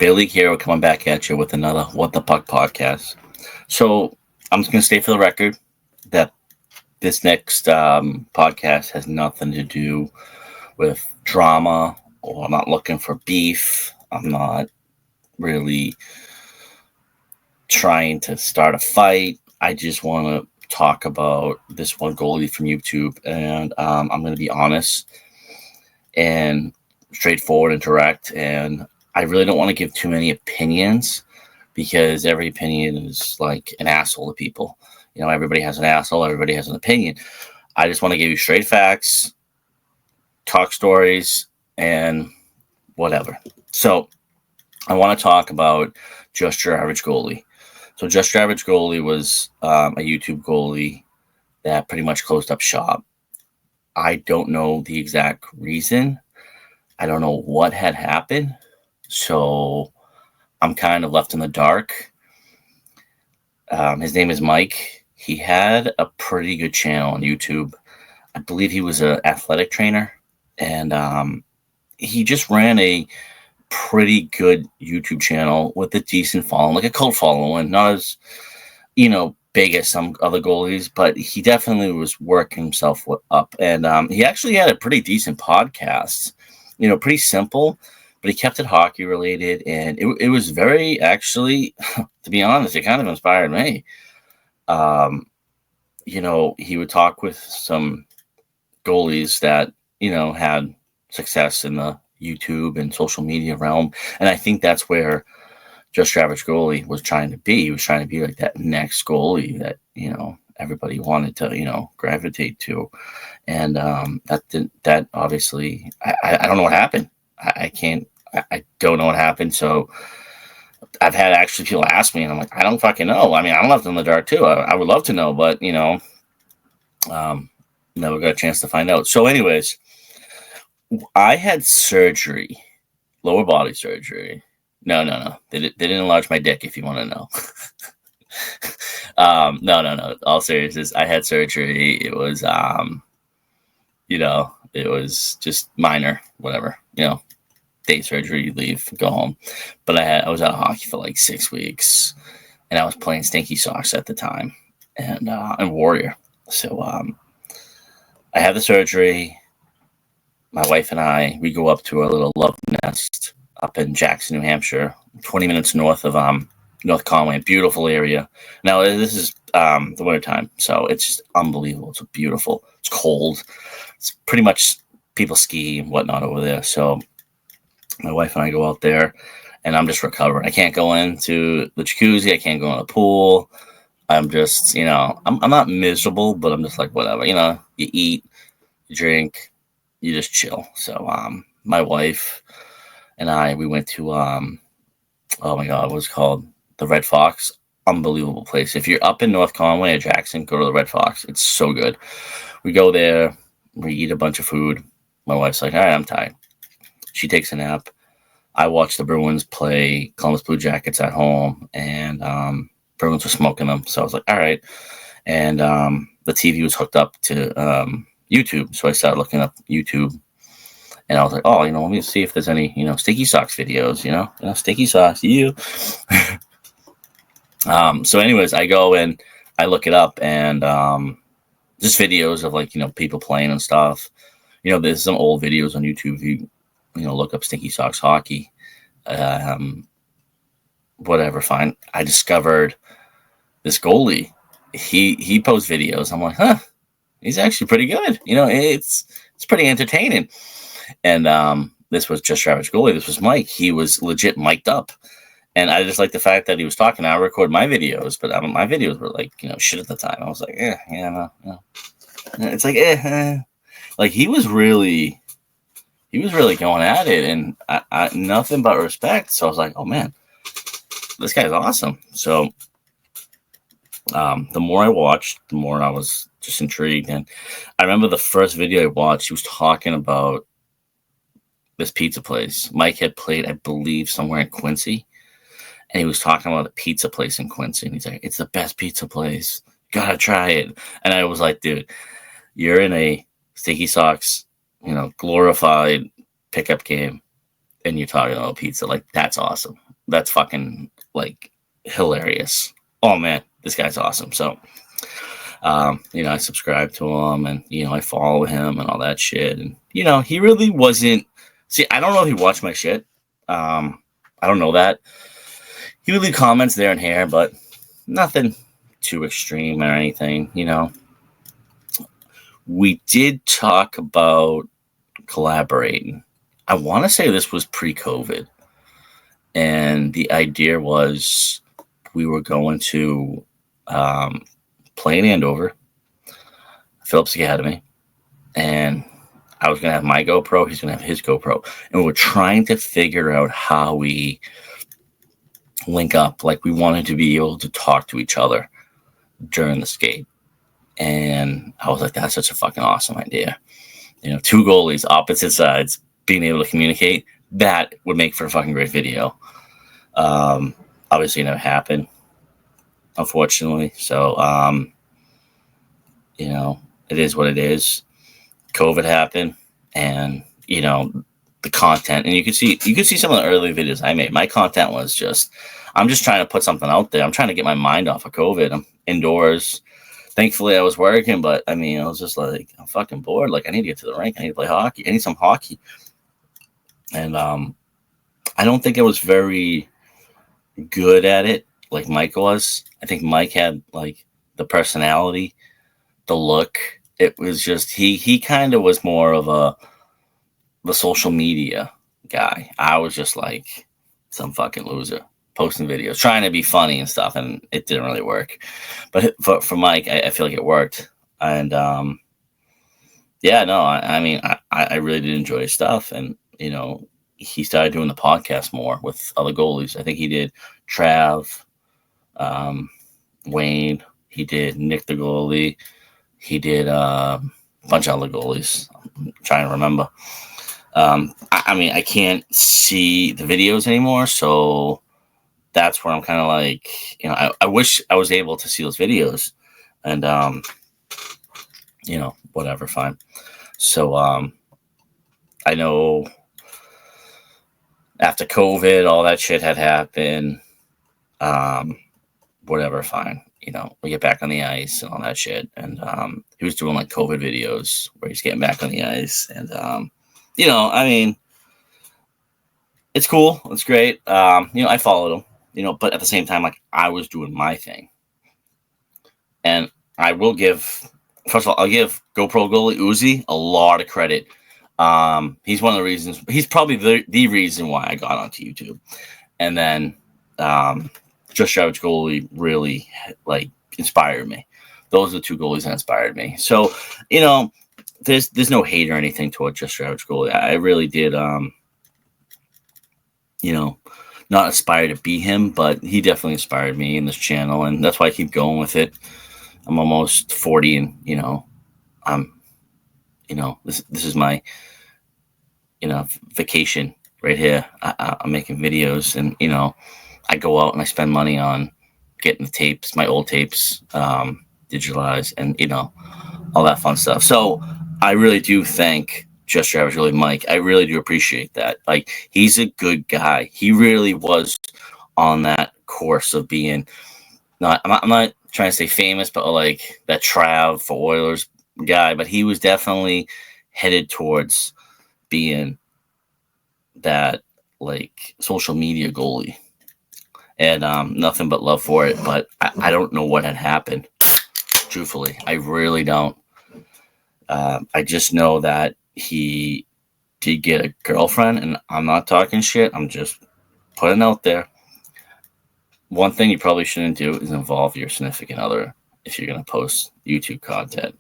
Bailey here. We're coming back at you with another What the Puck podcast. So I'm just going to state for the record that this next podcast has nothing to do with drama, or I'm not looking for beef. I'm not really trying to start a fight. I just want to talk about this one goalie from YouTube, and I'm going to be honest and straightforward and direct, and I really don't want to give too many opinions because every opinion is like an asshole to people. You know, everybody has an asshole, everybody has an opinion. I just want to give you straight facts, talk stories, and whatever. So I want to talk about Just Your Average Goalie. So Just Your Average Goalie was a YouTube goalie that pretty much closed up shop. I don't know the exact reason. I don't know what had happened. So I'm kind of left in the dark. His name is Mike. He had a pretty good channel on YouTube. I believe he was an athletic trainer. And he just ran a pretty good YouTube channel with a decent following, like a cult following. Not as, big as some other goalies, but he definitely was working himself up. And he actually had a pretty decent podcast, pretty simple, but he kept it hockey related. And it was very, actually, to be honest, it kind of inspired me. He would talk with some goalies that, had success in the YouTube and social media realm. And I think that's where Just Your Average Goalie was trying to be. He was trying to be like that next goalie that, everybody wanted to, gravitate to. And that obviously, I don't know what happened. I don't know what happened. So I've had actually people ask me, and I'm like, I don't fucking know. I mean, I'm left in the dark too. I would love to know, but, never got a chance to find out. So anyways, I had surgery, lower body surgery. No. They didn't enlarge my dick, if you want to know. No. All seriousness, I had surgery. It was, it was just minor, whatever, day surgery, you leave, go home. But I was out of hockey for like 6 weeks, and I was playing Stinky Socks at the time, and Warrior. So I had the surgery. My wife and I, we go up to a little love nest up in Jackson, New Hampshire, 20 minutes north of North Conway, beautiful area. Now, this is the wintertime, so it's just unbelievable. It's beautiful. It's cold. It's pretty much people ski and whatnot over there. So my wife and I go out there, and I'm just recovering. I can't go into the jacuzzi. I can't go in the pool. I'm just, I'm not miserable, but I'm just like, whatever. You eat, you drink, you just chill. So my wife and I, we went to, oh my God, what was it called? The Red Fox. Unbelievable place. If you're up in North Conway or Jackson, go to the Red Fox. It's so good. We go there. We eat a bunch of food. My wife's like, all right, I'm tired. She takes a nap. I watch the Bruins play Columbus Blue Jackets at home, and Bruins were smoking them. So I was like, all right. And the TV was hooked up to YouTube. So I started looking up YouTube, and I was like, oh, let me see if there's any, Stinky Socks videos, Stinky Socks, you. So anyways, I go and I look it up, and just videos of like, people playing and stuff. There's some old videos on YouTube. If you look up Stinky Socks hockey, whatever, fine. I discovered this goalie. He posts videos. I'm like, huh, he's actually pretty good. It's pretty entertaining. And this was Just Your Average Goalie. This was Mike. He was legit mic'd up. And I just like the fact that he was talking. I record my videos, but my videos were like, shit at the time. I was like, no. It's like, like he was really going at it, and I nothing but respect. So I was like, oh man, this guy's awesome. So the more I watched, the more I was just intrigued. And I remember the first video I watched, he was talking about this pizza place. Mike had played, I believe, somewhere in Quincy. And he was talking about a pizza place in Quincy. And he's like, it's the best pizza place. Gotta try it. And I was like, dude, you're in a Stinky Socks, glorified pickup game, and you're talking about pizza. Like, that's awesome. that's fucking like hilarious. Oh man, this guy's awesome. So, I subscribe to him, and I follow him and all that shit. And he really wasn't. See, I don't know if he watched my shit. I don't know that. He would leave comments there and here, but nothing too extreme or anything. We did talk about collaborating. I want to say this was pre-COVID, and the idea was we were going to play in Andover, Phillips Academy, and I was going to have my GoPro, he's going to have his GoPro, and we're trying to figure out how we link up. Like, we wanted to be able to talk to each other during the skate, and I was like, that's such a fucking awesome idea. Two goalies, opposite sides, being able to communicate, that would make for a fucking great video. Obviously it never happened, unfortunately. So, it is what it is. COVID happened, and, the content, and you can see some of the early videos I made. My content was I'm just trying to put something out there. I'm trying to get my mind off of COVID. I'm indoors. Thankfully, I was working, but I was just like, I'm fucking bored. Like, I need to get to the rink. I need to play hockey. I need some hockey. And I don't think I was very good at it like Mike was. I think Mike had like the personality, the look. It was just he kind of was more of the social media guy. I was just like some fucking loser posting videos, trying to be funny and stuff, and it didn't really work. But for Mike, I feel like it worked. And I really did enjoy his stuff. And he started doing the podcast more with other goalies. I think he did Trav, Wayne. He did Nick the goalie. He did a bunch of other goalies. I'm trying to remember. I can't see the videos anymore, so that's where I'm kind of like, I wish I was able to see those videos, and whatever, fine. So I know after COVID, all that shit had happened. Whatever, fine. We get back on the ice and all that shit, and he was doing like COVID videos where he's getting back on the ice, and it's cool, it's great. I followed him. But at the same time, like, I was doing my thing. And I will first of all, I'll give GoPro goalie Uzi a lot of credit. He's one of the reasons, he's probably the reason why I got onto YouTube. And then Just JYAG goalie really like inspired me. Those are the two goalies that inspired me. So, there's no hate or anything toward Just JYAG goalie. I really did, not aspire to be him, but he definitely inspired me in this channel, and that's why I keep going with it. I'm almost 40, and I'm, this is my, vacation right here. I'm making videos, and I go out and I spend money on getting the tapes, my old tapes, digitalized, and all that fun stuff. So I really do thank Just JYAG, really Mike. I really do appreciate that. Like, he's a good guy. He really was on that course of being I'm not trying to say famous, but like that Trav for Oilers guy. But he was definitely headed towards being that like social media goalie, and nothing but love for it. But I don't know what had happened. Truthfully, I really don't. I just know that he did get a girlfriend, and I'm not talking shit. I'm just putting it out there. One thing you probably shouldn't do is involve your significant other if you're going to post YouTube content.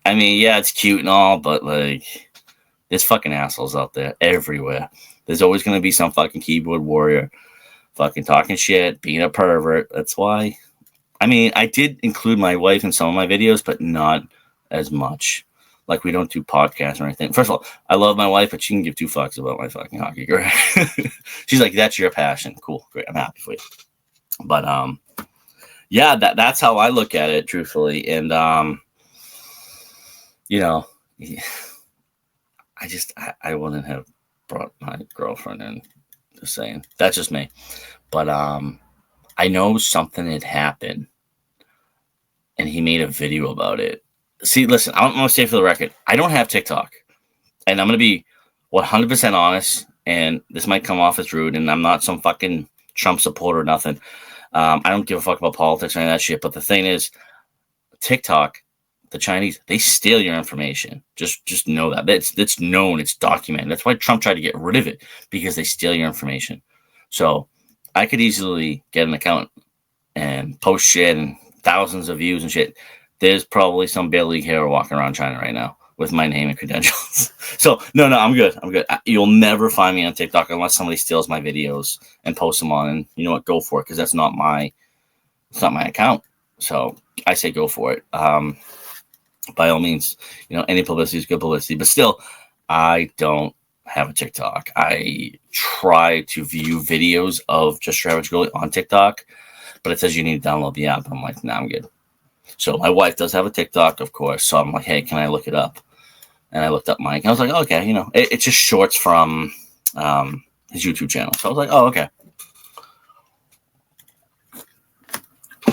I mean, yeah, it's cute and all, but like, there's fucking assholes out there everywhere. There's always going to be some fucking keyboard warrior fucking talking shit, being a pervert. That's why. I mean, I did include my wife in some of my videos, but not as much. Like, we don't do podcasts or anything. First of all, I love my wife, but she can give two fucks about my fucking hockey career. She's like, that's your passion. Cool. Great. I'm happy for you. But, yeah, that's how I look at it, truthfully. And, I wouldn't have brought my girlfriend in Just saying. That's just me. But I know something had happened, and he made a video about it. See, listen, I'm going to say for the record, I don't have TikTok. And I'm going to be 100% honest, and this might come off as rude, and I'm not some fucking Trump supporter or nothing. I don't give a fuck about politics or any of that shit. But the thing is, TikTok, the Chinese, they steal your information. Just know that. It's known. It's documented. That's why Trump tried to get rid of it, because they steal your information. So I could easily get an account and post shit and thousands of views and shit. There's probably some Bear League hero walking around China right now with my name and credentials. So no, I'm good. You'll never find me on TikTok unless somebody steals my videos and posts them on. And you know what? Go for it, because it's not my account. So I say go for it. By all means, any publicity is good publicity. But still, I don't have a TikTok. I try to view videos of Just Your Average Goalie on TikTok, but it says you need to download the app. I'm like, nah, I'm good. So my wife does have a TikTok, of course. So I'm like, hey, can I look it up? And I looked up Mike. And I was like, oh, okay, it's just shorts from his YouTube channel. So I was like, oh, okay.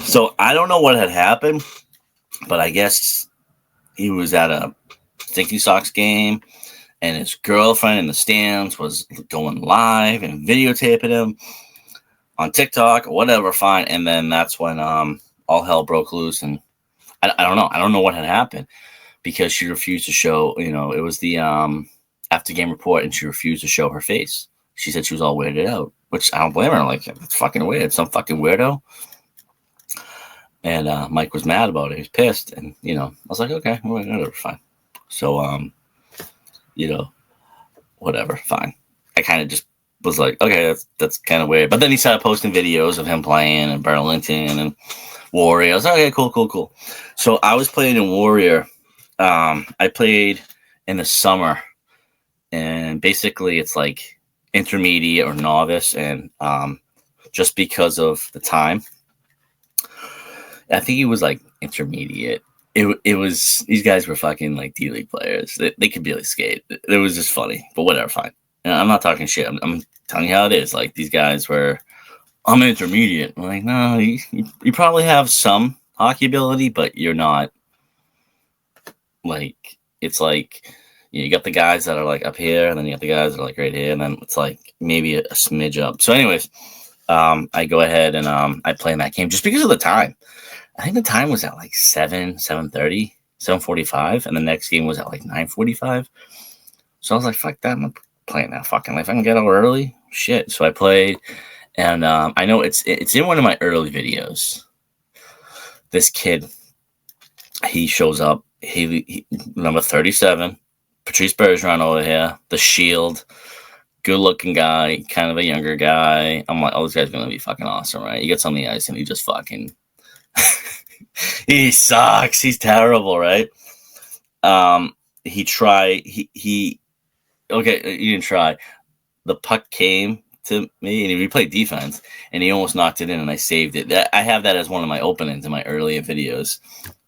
So I don't know what had happened, but I guess he was at a Stinky Sox game, and his girlfriend in the stands was going live and videotaping him on TikTok or whatever, fine. And then that's when all hell broke loose, and I don't know. I don't know what had happened, because she refused to show, it was the after game report, and she refused to show her face. She said she was all weirded out, which I don't blame her. Like, it's fucking weird. Some fucking weirdo. And Mike was mad about it. He was pissed. And, I was like, okay, whatever, fine. So, whatever, fine. I kind of just was like, okay, that's kind of weird. But then he started posting videos of him playing in Burlington and Warrior. I was like, okay, cool. So I was playing in Warrior. I played in the summer. And basically it's like intermediate or novice. And just because of the time, I think it was like intermediate. It was, these guys were fucking like D-League players. They could barely skate. It was just funny, but whatever, fine. I'm not talking shit. I'm telling you how it is. Like, these guys were, I'm intermediate. I'm like, no, you probably have some hockey ability, but you're not, like, it's like, you got the guys that are like up here, and then you got the guys that are like right here, and then it's like maybe a smidge up. So anyways, I go ahead and I play in that game just because of the time. I think the time was at like 7:30, 7:45, and the next game was at like 9:45. So I was like, fuck that, I'm not playing that fucking life. I can get out early. Shit. So I played, and I know it's in one of my early videos. This kid, he shows up, he number 37, Patrice Bergeron over here, the Shield, good-looking guy, kind of a younger guy. I'm like, oh, this guy's going to be fucking awesome, right? He gets on the ice, and he just fucking... he sucks. He's terrible, right? He didn't try. The puck came to me, and we played defense, and he almost knocked it in, and I saved it. I have that as one of my openings in my earlier videos.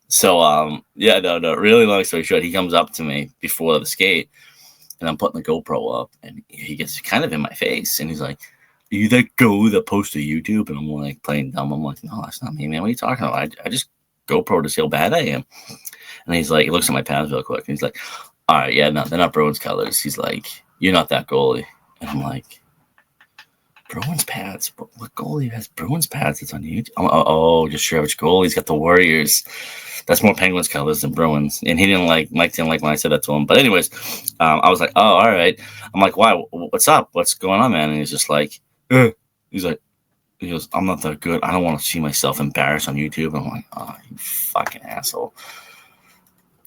So, really long story short, he comes up to me before the skate, and I'm putting the GoPro up, and he gets kind of in my face, and he's like, are you that goalie that posts to YouTube? And I'm like playing dumb. I'm like, no, that's not me, man. What are you talking about? I just GoPro to see how bad I am. And he's like, he looks at my pads real quick, and he's like, all right, yeah, no, they're not Bruins colors. He's like, you're not that goalie. And I'm like, Bruins pads? What goalie has Bruins pads? It's on YouTube. Just your average goalie. He's got the Warriors. That's more Penguins colors than Bruins. And Mike didn't like when I said that to him. But anyways, I was like, oh, all right. I'm like, why? What's up? What's going on, man? And he's just like, he goes, I'm not that good. I don't want to see myself embarrassed on YouTube. I'm like, oh, you fucking asshole.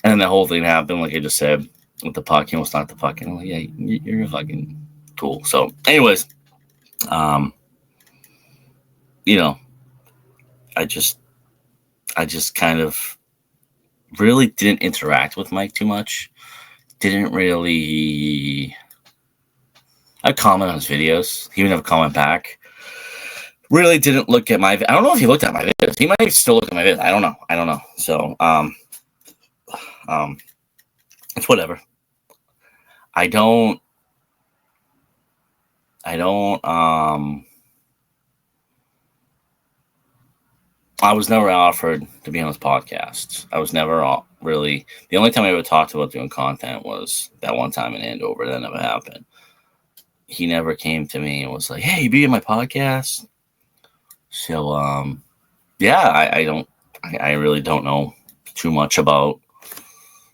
And then the whole thing happened, like I just said, with the puck. He almost knocked the puck. And I'm like, yeah, you're fucking cool. So anyways, I just kind of really didn't interact with Mike too much. Didn't really... I'd comment on his videos. He would never comment back. Really didn't look at my... I don't know if he looked at my videos. He might still look at my videos. I don't know. So, it's whatever. I don't I don't. I was never offered to be on his podcast. I was never really. The only time I ever talked about doing content was that one time in Andover. That never happened. He never came to me and was like, "Hey, be in my podcast." So, yeah, I don't. I really don't know too much about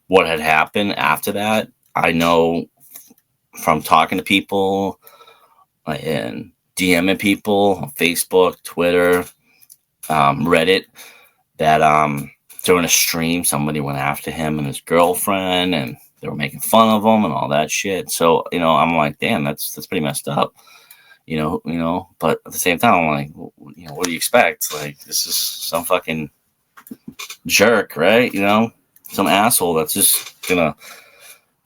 what had happened after that. I know from talking to people and DMing people on Facebook, Twitter, Reddit, that during a stream somebody went after him and his girlfriend, and they were making fun of him and all that shit. So I'm like, damn, that's pretty messed up. But at the same time, I'm like, what do you expect? Like, this is some fucking jerk, right? Some asshole that's just gonna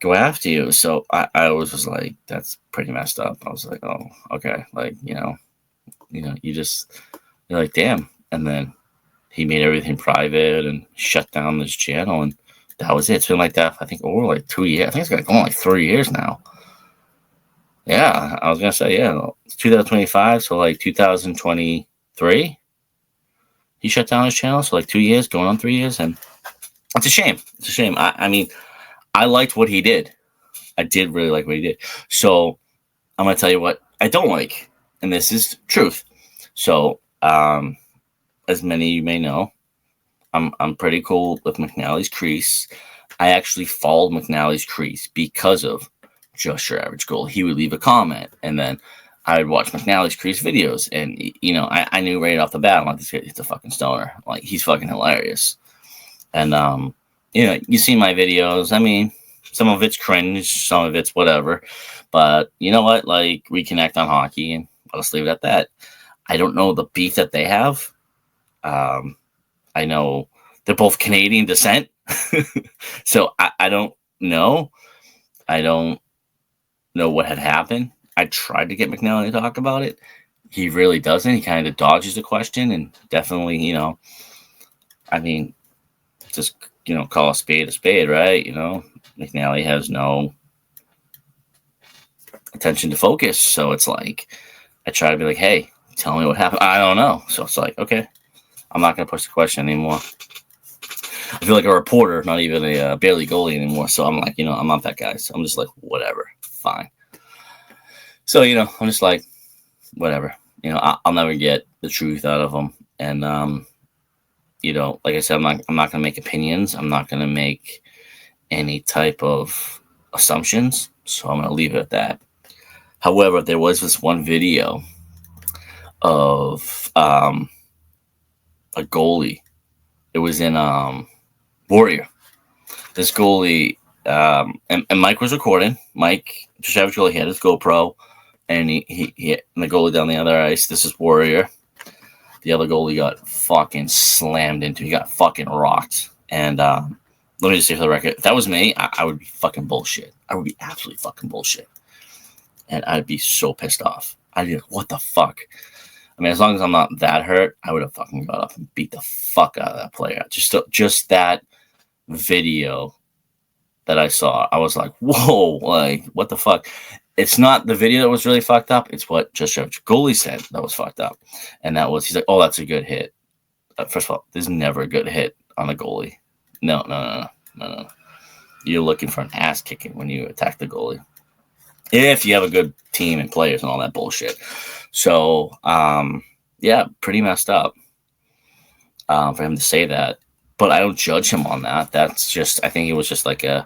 go after you. So I was just like, that's pretty messed up. I was like, oh, okay, like you're like, damn. And then he made everything private and shut down this channel, and that was it. It's been like that, I think, over like 2 years. I think it's gonna go on like 3 years now. Yeah, I was gonna say, yeah, it's 2025, so like 2023, he shut down his channel. So like 2 years, going on 3 years, and it's a shame. It's a shame. I mean, I liked what he did. I did really like what he did. So I'm gonna tell you what I don't like, and this is truth. So, as many of you may know, I'm pretty cool with McNally's Crease. I actually followed McNally's Crease because of Just Your Average Goal. He would leave a comment, and then I would watch McNally's Crease videos, and I knew right off the bat, I'm like, this kid's a fucking stoner. Like, he's fucking hilarious. And you see my videos. I mean, some of it's cringe, some of it's whatever. But you know what? Like, we connect on hockey, and I'll just leave it at that. I don't know the beef that they have. I know they're both Canadian descent. So I don't know. I don't know what had happened. I tried to get McNally to talk about it. He really doesn't. He kind of dodges the question, and definitely, I mean, just, call a spade, right? McNally has no attention to focus. So it's like, I try to be like, hey, tell me what happened. I don't know. So it's like, okay, I'm not going to push the question anymore. I feel like a reporter, not even a barely goalie anymore. So I'm like, I'm not that guy. So I'm just like, whatever, fine. So, I'm just like, whatever. I'll never get the truth out of them. And, like I said, I'm not going to make opinions. I'm not going to make any type of assumptions. So I'm going to leave it at that. However, there was this one video of a goalie. It was in Warrior. This goalie, and Mike was recording. Mike, just average goalie, he had his GoPro, and he hit the goalie down the other ice. This is Warrior. The other goalie got fucking slammed into. He got fucking rocked. And let me just say for the record, if that was me, I would be fucking bullshit. I would be absolutely fucking bullshit. And I'd be so pissed off. I'd be like, what the fuck? I mean, as long as I'm not that hurt, I would have fucking got up and beat the fuck out of that player. Just that video that I saw, I was like, whoa, like, what the fuck? It's not the video that was really fucked up. It's what Just Goalie said that was fucked up. And that was, he's like, oh, that's a good hit. First of all, there's never a good hit on a goalie. No. You're looking for an ass kicking when you attack the goalie. If you have a good team and players and all that bullshit. So, yeah, pretty messed up for him to say that. But I don't judge him on that. That's just, I think it was just like it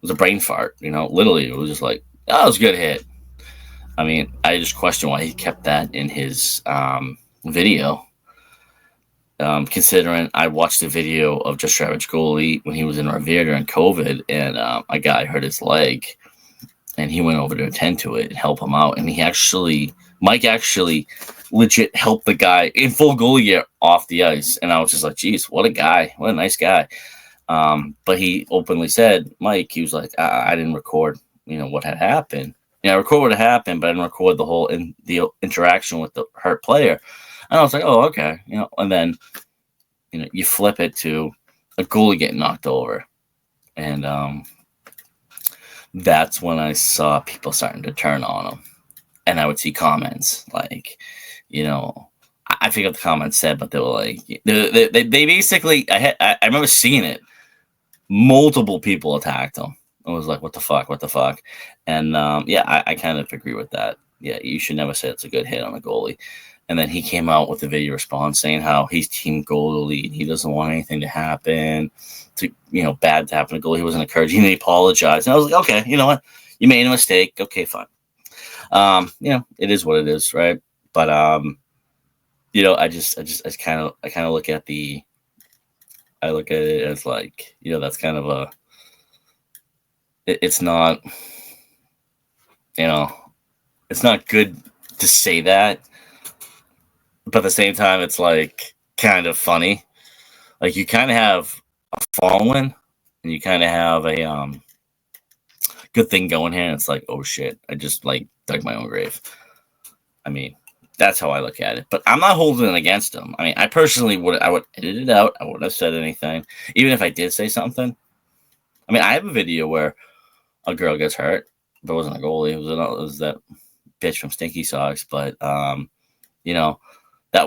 was a brain fart, literally. It was just like, oh, it was a good hit. I mean, I just question why he kept that in his video. Considering I watched the video of Just Average Goalie when he was in Revere during COVID, and a guy hurt his leg, and he went over to attend to it and help him out. And Mike actually legit helped the guy in full goalie gear off the ice. And I was just like, geez, what a guy. What a nice guy. But he openly said, Mike, he was like, I didn't record, what had happened. I record what had happened, but I didn't record the whole the interaction with the hurt player. And I was like, oh, okay. And then, you flip it to a goalie getting knocked over. And that's when I saw people starting to turn on him. and I would see comments like, I forget what the comments said, but they were like, they basically, I remember seeing it. Multiple people attacked him. I was like, what the fuck? And yeah, I kind of agree with that. Yeah, you should never say it's a good hit on a goalie. And then he came out with a video response saying how he's team goalie and he doesn't want anything to happen, bad to happen to goalie. He wasn't encouraging. He apologized. And I was like, okay, you know what? You made a mistake. Okay, fine. It is what it is, right? But I kind of look at it as like, that's kind of it's not, it's not good to say that, but at the same time, it's like kind of funny. Like you kind of have a following and you kind of have a good thing going here. And it's like, oh shit, I just like dug my own grave. I mean, that's how I look at it. But I'm not holding it against him. I mean, I personally would edit it out. I wouldn't have said anything. Even if I did say something. I mean, I have a video where a girl gets hurt, but it wasn't a goalie. It was that bitch from Stinky Socks. But that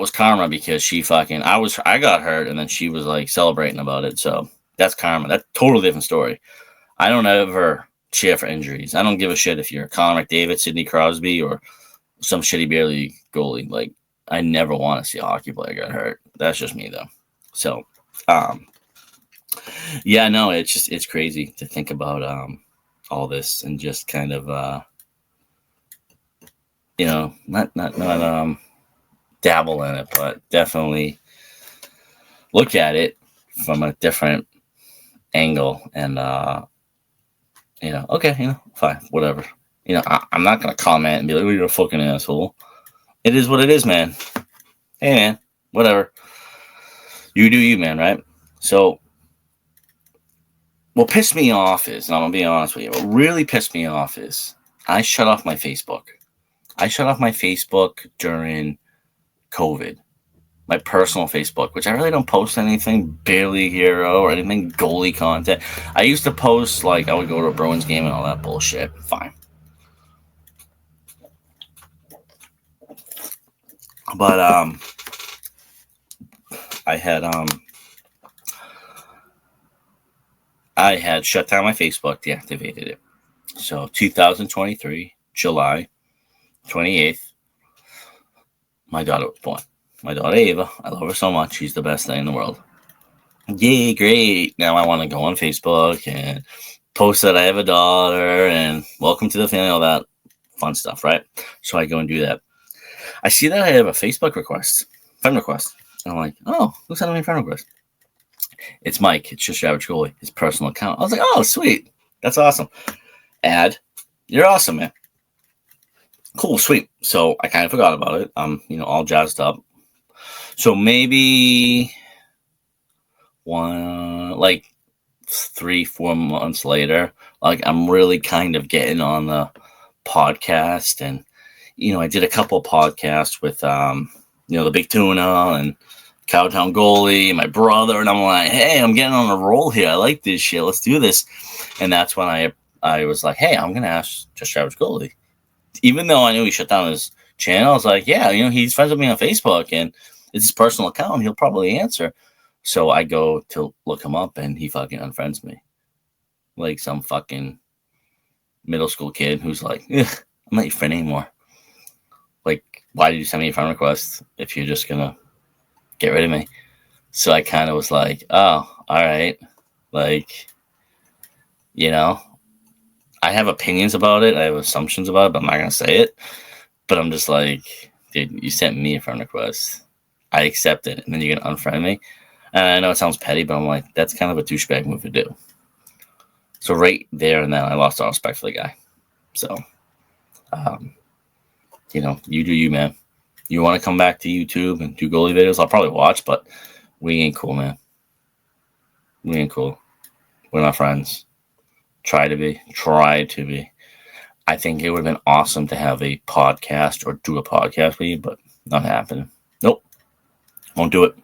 was karma because she I got hurt and then she was like celebrating about it. So that's karma. That's a totally different story. I don't ever cheer for injuries. I don't give a shit if you're Connor McDavid, Sidney Crosby, or some shitty beer league goalie. Like, I never want to see a hockey player get hurt. That's just me, though. So, yeah, no, it's crazy to think about all this and just kind of, not dabble in it, but definitely look at it from a different angle and, okay, fine, whatever. I'm not going to comment and be like, oh, you're a fucking asshole. It is what it is, man. Hey, man, whatever. You do you, man, right? So, what pissed me off is, and I'm going to be honest with you, what really pissed me off is I shut off my Facebook. I shut off my Facebook during COVID. My personal Facebook, which I really don't post anything barely hero or anything goalie content. I used to post, like, I would go to a Bruins game and all that bullshit. Fine. But I had shut down my Facebook, deactivated it. So 2023, July 28th, my daughter was born. My daughter Ava, I love her so much. She's the best thing in the world. Yay, great. Now I want to go on Facebook and post that I have a daughter and welcome to the family, all that fun stuff, right? So I go and do that. I see that I have a Facebook friend request. And I'm like, oh, who's sending me a friend request? It's Mike. It's just your average goalie, his personal account. I was like, oh, sweet. That's awesome. Add. You're awesome, man. Cool, sweet. So I kind of forgot about it. I'm, all jazzed up. So maybe 3-4 months later, like I'm really kind of getting on the podcast. And, I did a couple podcasts with, the Big Tuna and Cowtown Goalie, my brother, and I'm like, hey, I'm getting on a roll here. I like this shit. Let's do this. And that's when I was like, hey, I'm going to ask Just Your Average Goalie. Even though I knew he shut down his channel, I was like, yeah, he's friends with me on Facebook, and it's his personal account. He'll probably answer. So I go to look him up, and he fucking unfriends me. Like some fucking middle school kid who's like, I'm not your friend anymore. Like, why did you send me a friend request if you're just going to get rid of me? So I kind of was like, oh, all right. Like, I have opinions about it. I have assumptions about it, but I'm not going to say it. But I'm just like, dude, you sent me a friend request. I accept it. And then you're going to unfriend me. And I know it sounds petty, but I'm like, that's kind of a douchebag move to do. So right there and then I lost all respect for the guy. So, you do you, man. You want to come back to YouTube and do goalie videos? I'll probably watch, but we ain't cool, man. We ain't cool. We're not friends. Try to be. I think it would have been awesome to have a podcast or do a podcast with you, but not happening. Nope. Won't do it.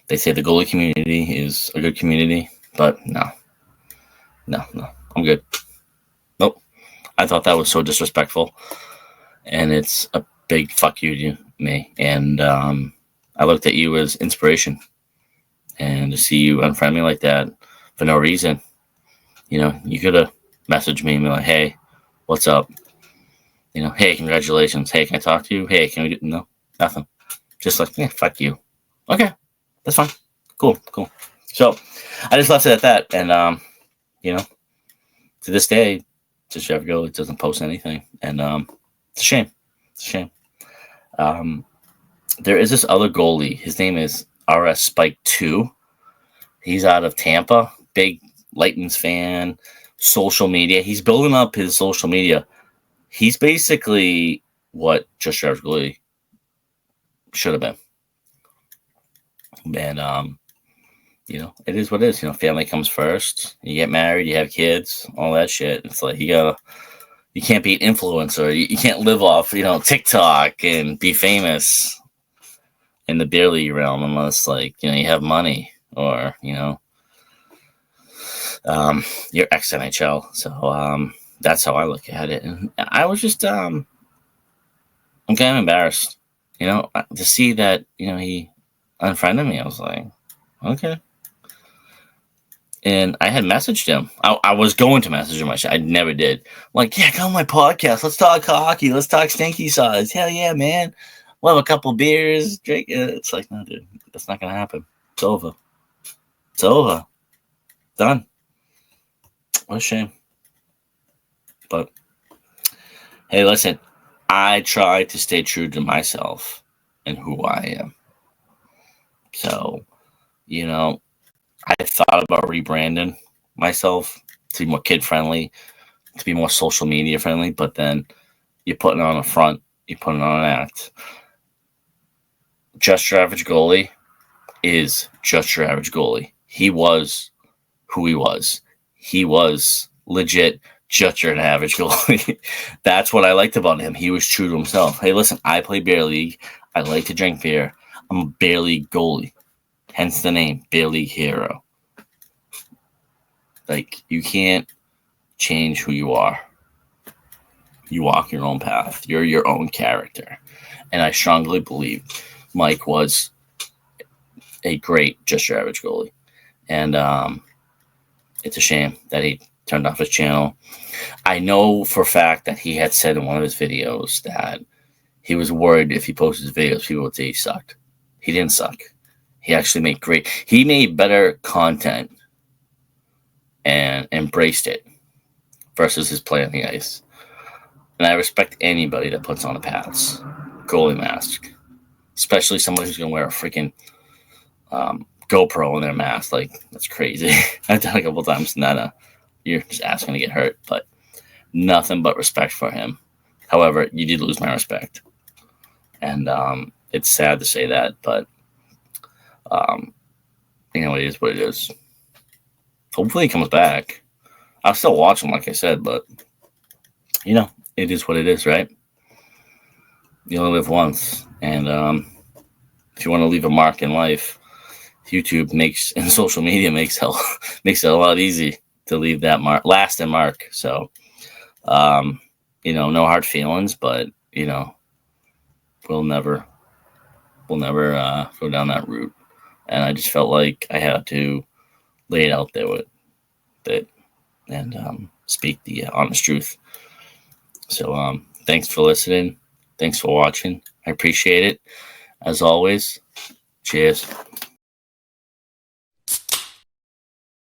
They say the goalie community is a good community, but no. I'm good. I thought that was so disrespectful, and it's a big fuck you to me. And I looked at you as inspiration, and to see you unfriend me like that for no reason, you could have messaged me and be like, "Hey, what's up? Hey, congratulations. Hey, can I talk to you? Hey, can we do?" No, nothing. Just like, yeah, fuck you. Okay, that's fine. Cool. So I just left it at that, and to this day, just Jeff Goalie doesn't post anything, and it's a shame. It's a shame. There is this other goalie. His name is RS Spike 2. He's out of Tampa. Big Lightnings fan. Social media. He's building up his social media. He's basically what Just Average Goalie should have been. And it is what it is. Family comes first. You get married, you have kids, all that shit. It's like you can't be an influencer. You can't live off, TikTok and be famous in the beer league realm unless, you have money or, you're ex NHL. So that's how I look at it. And I was just, I'm kind of embarrassed, to see that, he unfriended me. I was like, okay. And I had messaged him. I was going to message him. I never did. I'm like, yeah, come on my podcast. Let's talk hockey. Let's talk stinky sauce. Hell yeah, man. We'll have a couple beers. Drink. It's like, no, dude. That's not going to happen. It's over. It's over. Done. What a shame. But, hey, listen. I try to stay true to myself and who I am. So, I thought about rebranding myself to be more kid-friendly, to be more social media friendly, but then you're putting on a front, you're putting on an act. Just Your Average Goalie is Just Your Average Goalie. He was who he was. He was legit Just Your Average Goalie. That's what I liked about him. He was true to himself. Hey, listen, I play beer league. I like to drink beer. I'm a beer league goalie. Hence the name, Beer League Hero. You can't change who you are. You walk your own path. You're your own character. And I strongly believe Mike was a great Just Your Average Goalie. And it's a shame that he turned off his channel. I know for a fact that he had said in one of his videos that he was worried if he posted his videos, people would say he sucked. He didn't suck. He actually made better content and embraced it versus his play on the ice. And I respect anybody that puts on a pads, goalie mask, especially somebody who's going to wear a freaking GoPro in their mask. That's crazy. I've done it a couple times, and you're just asking to get hurt, but nothing but respect for him. However, you did lose my respect. And it's sad to say that, but it is what it is. Hopefully he comes back. I'll still watch him, like I said, but it is what it is, right? You only live once, and if you want to leave a mark in life, YouTube and social media makes it a lot easy to leave that lasting mark. So, no hard feelings, but we'll never go down that route. And I just felt like I had to lay it out there with it and speak the honest truth. So thanks for listening. Thanks for watching. I appreciate it. As always, cheers.